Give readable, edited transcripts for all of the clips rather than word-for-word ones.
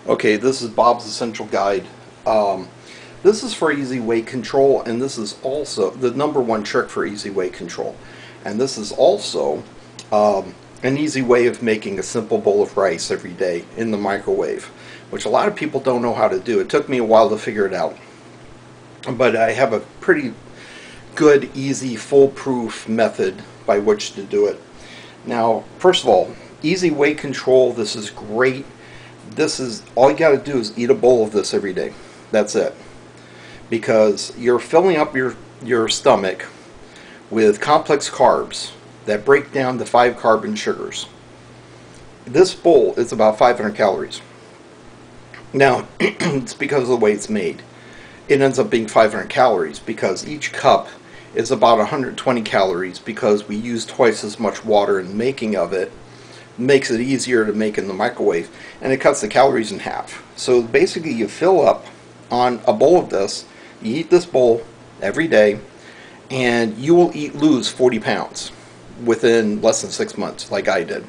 Okay, this is Bob's Essential Guide. This is for easy weight control, and this is also the #1 trick for easy weight control. And this is also an easy way of making a simple bowl of rice every day in the microwave, which a lot of people don't know how to do. It took me a while to figure it out, but I have a pretty good, easy, foolproof method by which to do it. Now, first of all, easy weight control, this is great. This is all you got to do is eat a bowl of this every day. That's it. Because you're filling up your stomach with complex carbs that break down to 5 carbon sugars. This bowl is about 500 calories. Now, it's because of the way it's made. It ends up being 500 calories because each cup is about 120 calories because we use twice as much water in making of it. Makes it easier to make in the microwave, and it cuts the calories in half. So basically you fill up on a bowl of this, you eat this bowl every day, and you will lose 40 pounds within less than 6 months, like I did.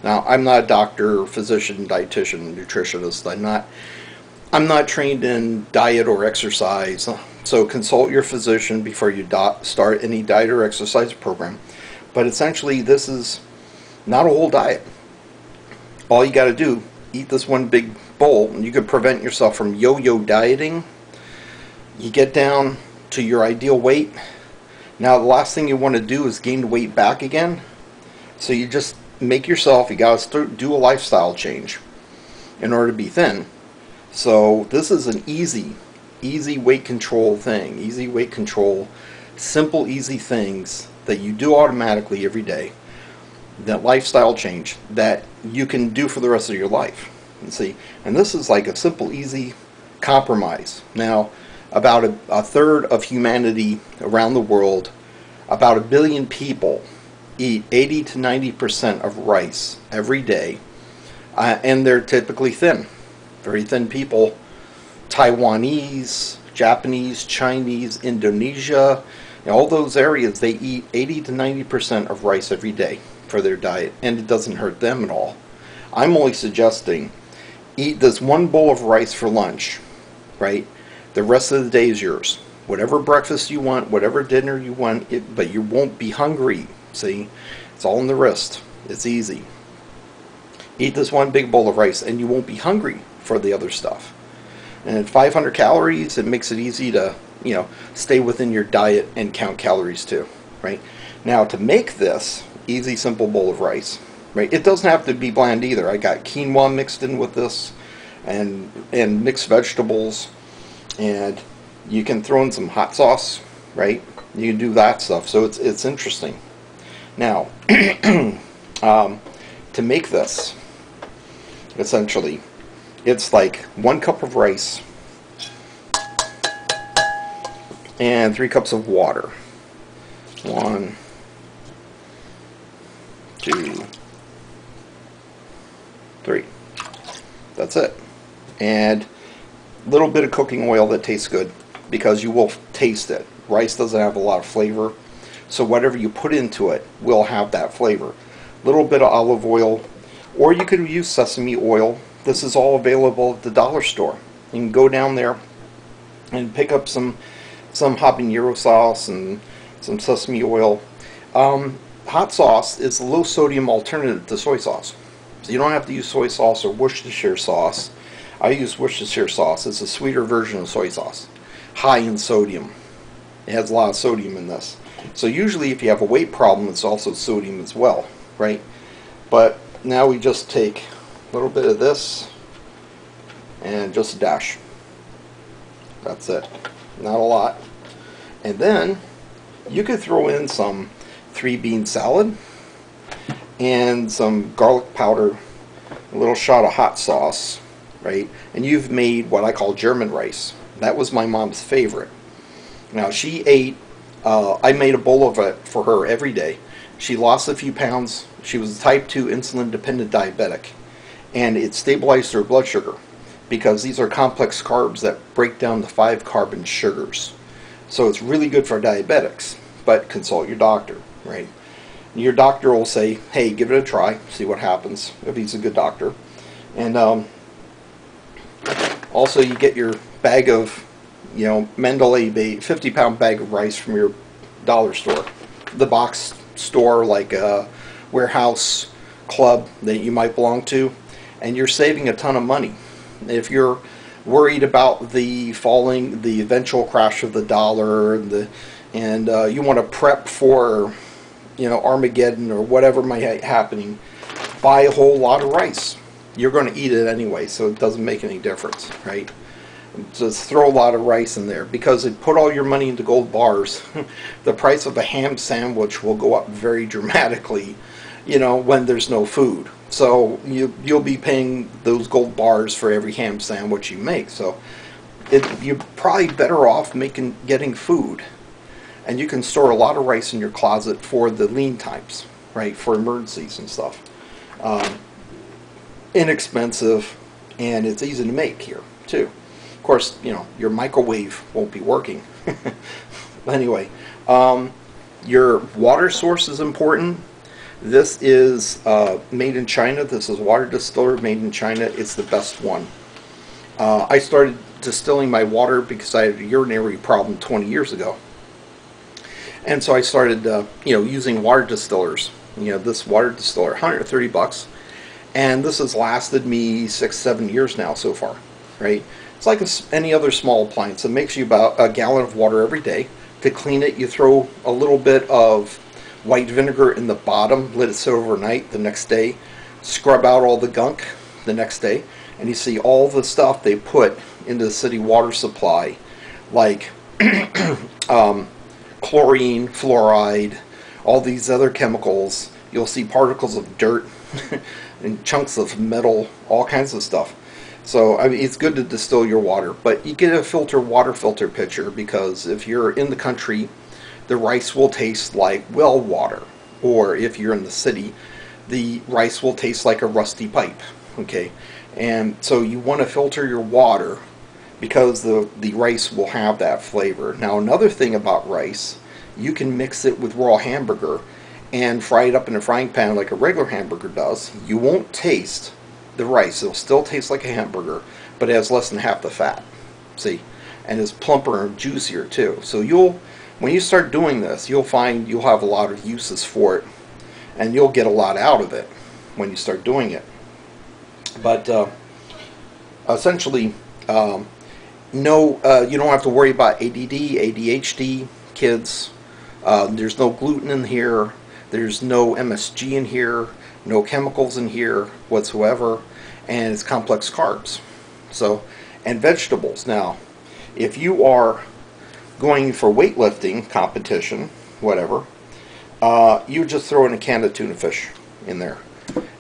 Now, I'm not a doctor, physician, dietitian, nutritionist. I'm not trained in diet or exercise, so consult your physician before you start any diet or exercise program. But essentially, this is not a whole diet. All you got to do, eat this one big bowl, and you can prevent yourself from yo-yo dieting. You get down to your ideal weight. Now, the last thing you want to do is gain the weight back again. So you just make yourself, you got to do a lifestyle change in order to be thin. So this is an easy weight control thing. Easy weight control, simple, easy things that you do automatically every day. That lifestyle change that you can do for the rest of your life. And this is like a simple, easy compromise. Now, about a third of humanity around the world, about 1 billion people, eat 80 to 90% of rice every day, and they're typically thin, very thin people. Taiwanese, Japanese, Chinese, Indonesia, all those areas, they eat 80 to 90% of rice every day for their diet, and it doesn't hurt them at all. I'm only suggesting eat this one bowl of rice for lunch, right? The rest of the day is yours. Whatever breakfast you want, whatever dinner you want, but you won't be hungry. See, it's all in the wrist. It's easy. Eat this one big bowl of rice and you won't be hungry for the other stuff. And at 500 calories, it makes it easy to, stay within your diet and count calories too, right? Now, to make this easy, simple bowl of rice, right? It doesn't have to be bland either. I got quinoa mixed in with this, and mixed vegetables, and you can throw in some hot sauce, right? You can do that stuff. So it's interesting. Now, to make this, essentially, it's like 1 cup of rice and 3 cups of water. 1, 2, 3. That's it. And a little bit of cooking oil that tastes good, because you will taste it. Rice doesn't have a lot of flavor, so whatever you put into it will have that flavor. A little bit of olive oil, or you could use sesame oil. This is all available at the dollar store. You can go down there and pick up some habanero sauce and some sesame oil. Hot sauce is a low sodium alternative to soy sauce. So you don't have to use soy sauce or Worcestershire sauce. I use Worcestershire sauce. It's a sweeter version of soy sauce. High in sodium. It has a lot of sodium in this. So usually if you have a weight problem, it's also sodium as well, right? But now we just take a little bit of this and just a dash. That's it. Not a lot. And then you could throw in some 3-bean salad and some garlic powder, a little shot of hot sauce, right? And you've made what I call German rice. That was my mom's favorite. Now, she ate, I made a bowl of it for her every day. She lost a few pounds. She was a type 2 insulin dependent diabetic, and it stabilized her blood sugar because these are complex carbs that break down to 5 carbon sugars. So it's really good for diabetics, but consult your doctor, right? Your doctor will say, hey, give it a try, see what happens, if he's a good doctor. And Also, you get your bag of, Mendeley 50-pound bag of rice from your dollar store, the box store, like a warehouse club that you might belong to, and you're saving a ton of money. If you're worried about the eventual crash of the dollar, and you want to prep for, Armageddon or whatever might be happening, buy a whole lot of rice. You're going to eat it anyway, so it doesn't make any difference, right? Just throw a lot of rice in there, because if you put all your money into gold bars, the price of a ham sandwich will go up very dramatically, when there's no food. So you'll be paying those gold bars for every ham sandwich you make. So you're probably better off getting food, and you can store a lot of rice in your closet for the lean times, right? For emergencies and stuff. Inexpensive, and it's easy to make here too. Of course, your microwave won't be working. But anyway, your water source is important. This is made in China. This is water distiller made in China. It's the best one. I started distilling my water because I had a urinary problem 20 years ago. And so I started, using water distillers. This water distiller, $130. And this has lasted me 6-7 years now so far, right? It's like any other small appliance. It makes you about a gallon of water every day. To clean it, you throw a little bit of white vinegar in the bottom, let it sit overnight. The next day, scrub out all the gunk the next day, and you see all the stuff they put into the city water supply, like chlorine, fluoride, all these other chemicals. You'll see particles of dirt and chunks of metal, all kinds of stuff. So it's good to distill your water, but you get a water filter pitcher, because if you're in the country, the rice will taste like well water, or if you're in the city, the rice will taste like a rusty pipe. Okay, and so you want to filter your water, because the rice will have that flavor. Now, another thing about rice, you can mix it with raw hamburger and fry it up in a frying pan like a regular hamburger does. You won't taste the rice. It'll still taste like a hamburger, but it has less than half the fat. See, and it's plumper and juicier too. So when you start doing this, you'll find you'll have a lot of uses for it, and you'll get a lot out of it when you start doing it. But essentially, you don't have to worry about ADD, ADHD kids. There's no gluten in here. There's no MSG in here. No chemicals in here whatsoever, and it's complex carbs. So, and vegetables. Now, if you are going for weightlifting competition, whatever, you just throw in a can of tuna fish in there,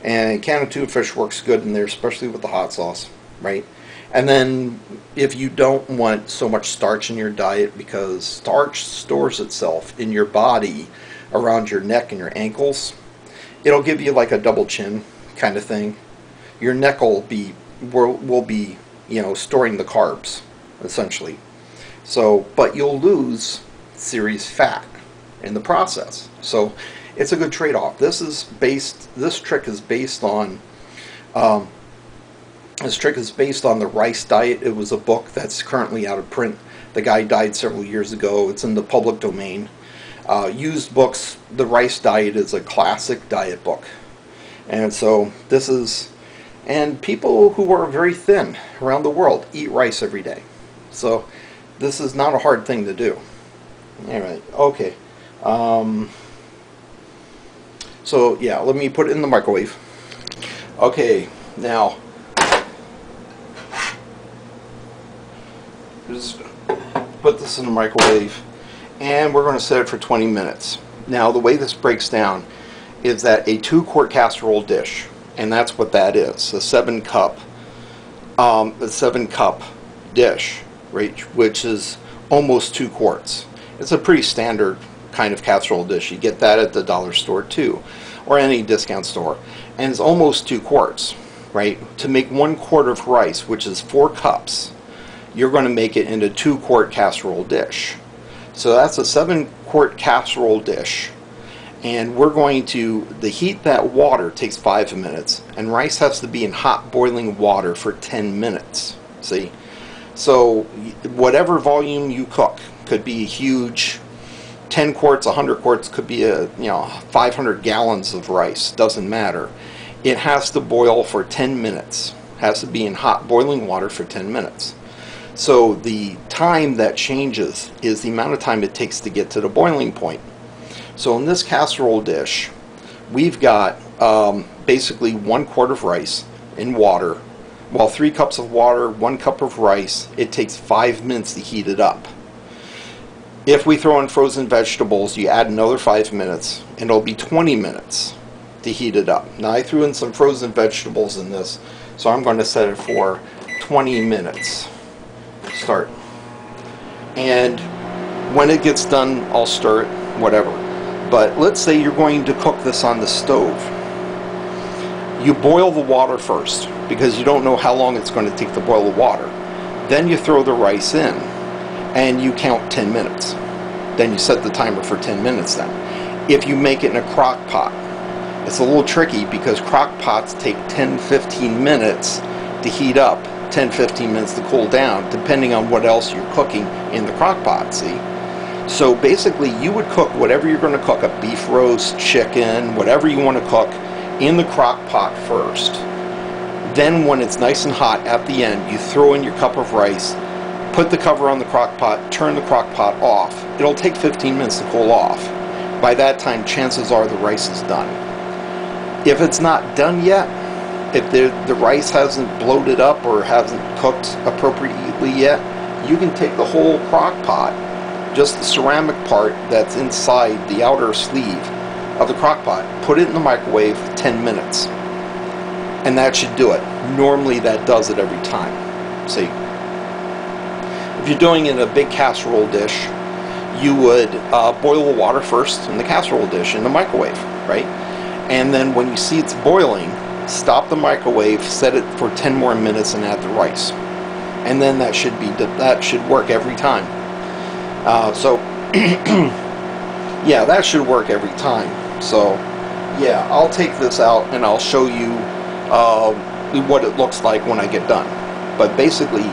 and a can of tuna fish works good in there, especially with the hot sauce, right? And then if you don't want so much starch in your diet, because starch stores itself in your body around your neck and your ankles, it'll give you like a double chin kind of thing. Your neck will be storing the carbs essentially. So, but you'll lose serious fat in the process. So, it's a good trade-off. This trick is based on the rice diet. It was a book that's currently out of print. The guy died several years ago. It's in the public domain. Used books, the rice diet is a classic diet book. And so and people who are very thin around the world eat rice every day. So this is not a hard thing to do. Alright, okay. So yeah, let me put it in the microwave. Okay, now, just put this in the microwave, and we're going to set it for 20 minutes. Now, the way this breaks down is that a 2-quart casserole dish, and that's what that is, a 7 cup dish, right, which is almost 2 quarts. It's a pretty standard kind of casserole dish. You get that at the dollar store too, or any discount store, and it's almost 2 quarts, right? To make 1 quart of rice, which is 4 cups, you're going to make it into 2-quart casserole dish. So that's a 7-quart casserole dish, and we're going to heat that water takes 5 minutes, and rice has to be in hot boiling water for 10 minutes. See, So whatever volume you cook, could be huge, 10 quarts, 100 quarts, could be 500 gallons of rice, doesn't matter. It has to boil for 10 minutes. It has to be in hot boiling water for 10 minutes. So the time that changes is the amount of time it takes to get to the boiling point. So in this casserole dish, we've got basically 1 quart of rice in water. Well, 3 cups of water, 1 cup of rice. It takes 5 minutes to heat it up. If we throw in frozen vegetables, you add another 5 minutes, and it'll be 20 minutes to heat it up. Now, I threw in some frozen vegetables in this, so I'm going to set it for 20 minutes. Start. And when it gets done, I'll stir it, whatever. But let's say you're going to cook this on the stove. You boil the water first, because you don't know how long it's going to take to boil the water. Then you throw the rice in, and you count 10 minutes. Then you set the timer for 10 minutes then. If you make it in a crock pot, it's a little tricky because crock pots take 10-15 minutes to heat up, 10-15 minutes to cool down, depending on what else you're cooking in the crock pot, see? So basically you would cook whatever you're going to cook, a beef roast, chicken, whatever you want to cook, in the crock pot first. Then when it's nice and hot at the end, you throw in your cup of rice, put the cover on the crock pot, turn the crock pot off. It'll take 15 minutes to cool off. By that time, chances are the rice is done. If it's not done yet, if the rice hasn't bloated up or hasn't cooked appropriately yet, you can take the whole crock pot, just the ceramic part that's inside the outer sleeve of the crock pot, put it in the microwave 10 minutes. And that should do it. Normally that does it every time. See? If you're doing it in a big casserole dish, you would boil the water first in the casserole dish in the microwave, right? And then when you see it's boiling, stop the microwave, set it for 10 more minutes, and add the rice. And then that should work every time. Yeah, that should work every time. So yeah, I'll take this out and I'll show you what it looks like when I get done. But basically,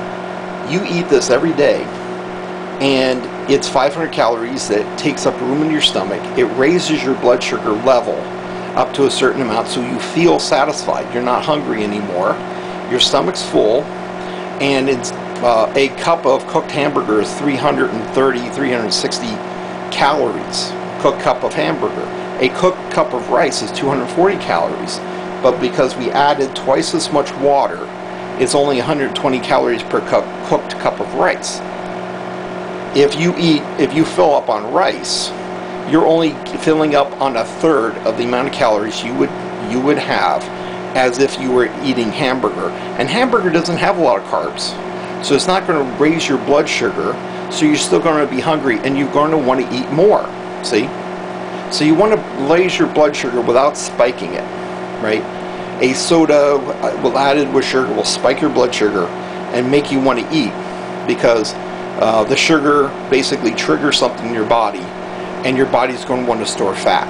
you eat this every day, and it's 500 calories that takes up room in your stomach. It raises your blood sugar level up to a certain amount, so you feel satisfied. You're not hungry anymore. Your stomach's full, and it's a cup of cooked hamburger is 330, 360 calories. Cooked cup of hamburger. A cooked cup of rice is 240 calories, but because we added twice as much water, it's only 120 calories per cooked cup of rice. If you fill up on rice, you're only filling up on a third of the amount of calories you would have as if you were eating hamburger. And hamburger doesn't have a lot of carbs, so it's not going to raise your blood sugar, so you're still going to be hungry and you're going to want to eat more. See? So you want to raise your blood sugar without spiking it, right? A soda added with sugar will spike your blood sugar and make you want to eat, because the sugar basically triggers something in your body, and your body's going to want to store fat.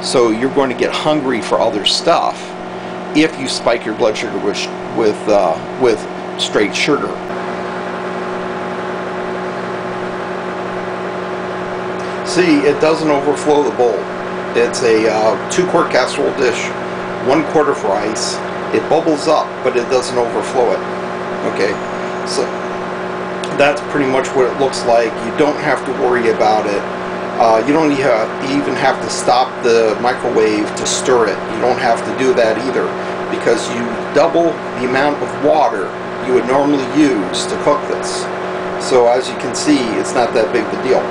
So you're going to get hungry for other stuff if you spike your blood sugar with straight sugar. See, it doesn't overflow the bowl. It's a 2-quart casserole dish, 1 quart of rice. It bubbles up, but it doesn't overflow it. Okay, so that's pretty much what it looks like. You don't have to worry about it. You don't even have to stop the microwave to stir it. You don't have to do that either, because you double the amount of water you would normally use to cook this. So as you can see, it's not that big of a deal.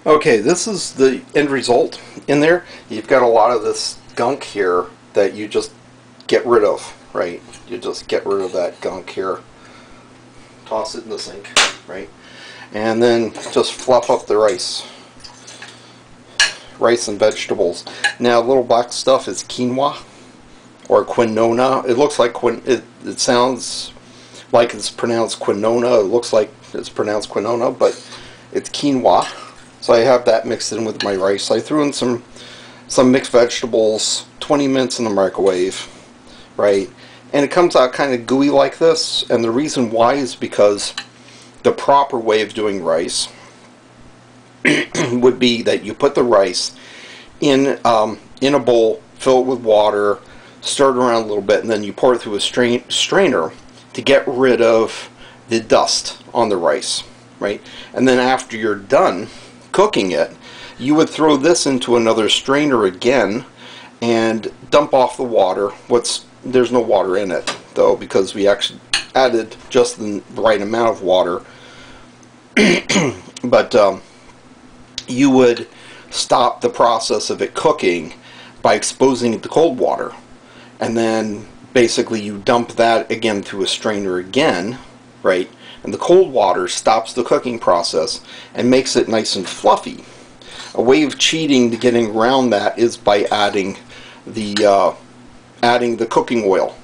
Okay, this is the end result in there. You've got a lot of this gunk here that you just get rid of, right? You just get rid of that gunk here. Toss it in the sink, right? And then just fluff up the rice. Rice and vegetables. Now, little black stuff is quinoa or quinona. It looks like it sounds like it's pronounced quinona. It looks like it's pronounced quinona, but it's quinoa. So I have that mixed in with my rice. I threw in some mixed vegetables, 20 minutes in the microwave, right? And it comes out kind of gooey like this, and the reason why is because the proper way of doing rice would be that you put the rice in a bowl, fill it with water, stir it around a little bit, and then you pour it through a strainer to get rid of the dust on the rice, right? And then after you're done cooking it, you would throw this into another strainer again and dump off the water. There's no water in it though, because we actually added just the right amount of water. But you would stop the process of it cooking by exposing it to cold water, and then basically you dump that again through a strainer again, right? And the cold water stops the cooking process and makes it nice and fluffy. A way of cheating to getting around that is by adding the cooking oil